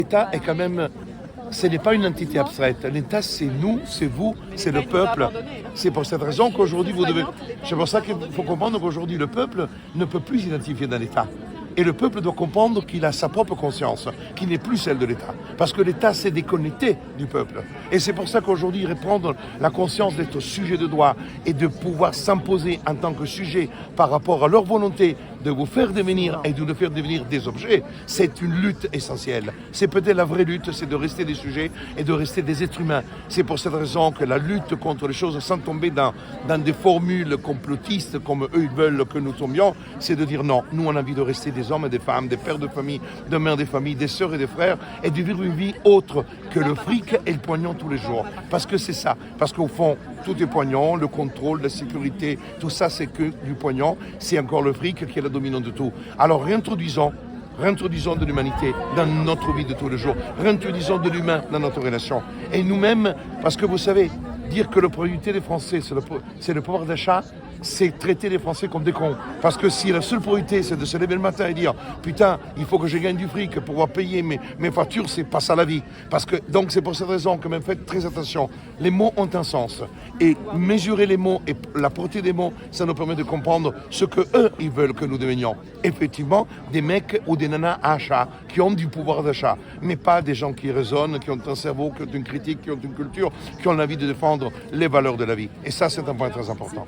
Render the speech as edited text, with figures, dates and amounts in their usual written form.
L'État est quand même, ce n'est pas une entité abstraite. L'État, c'est nous, c'est vous, c'est le peuple. C'est pour cette raison qu'aujourd'hui, c'est pour ça qu'il faut comprendre qu'aujourd'hui, le peuple ne peut plus s'identifier dans l'État. Et le peuple doit comprendre qu'il a sa propre conscience, qui n'est plus celle de l'État. Parce que l'État s'est déconnecté du peuple. Et c'est pour ça qu'aujourd'hui, reprendre la conscience d'être sujet de droit et de pouvoir s'imposer en tant que sujet par rapport à leur volonté de vous faire devenir et de nous faire devenir des objets, c'est une lutte essentielle. C'est peut-être la vraie lutte, c'est de rester des sujets et de rester des êtres humains. C'est pour cette raison que la lutte contre les choses, sans tomber dans des formules complotistes comme eux ils veulent que nous tombions, c'est de dire non, nous on a envie de rester des hommes et des femmes, des pères de famille, des mères de famille, des sœurs et des frères, et de vivre une vie autre que le fric et le poignon tous les jours. Parce que c'est ça. Parce qu'au fond, tout est poignon, le contrôle, la sécurité, tout ça c'est que du poignon. C'est encore le fric qui est le dominant de tout. Alors réintroduisons de l'humanité dans notre vie de tous les jours. Réintroduisons de l'humain dans notre relation. Et nous-mêmes, parce que vous savez, dire que la priorité des Français, c'est le pouvoir d'achat, c'est traiter les Français comme des cons. Parce que si la seule priorité, c'est de se lever le matin et dire « Putain, il faut que je gagne du fric pour pouvoir payer mes factures », c'est pas ça la vie. Donc c'est pour cette raison que même faites très attention. Les mots ont un sens. Et mesurer les mots et la portée des mots, ça nous permet de comprendre ce que eux, ils veulent que nous devenions. Effectivement, des mecs ou des nanas à achat, qui ont du pouvoir d'achat. Mais pas des gens qui raisonnent, qui ont un cerveau, qui ont une critique, qui ont une culture, qui ont l'envie de défendre les valeurs de la vie. Et ça, c'est un point très important.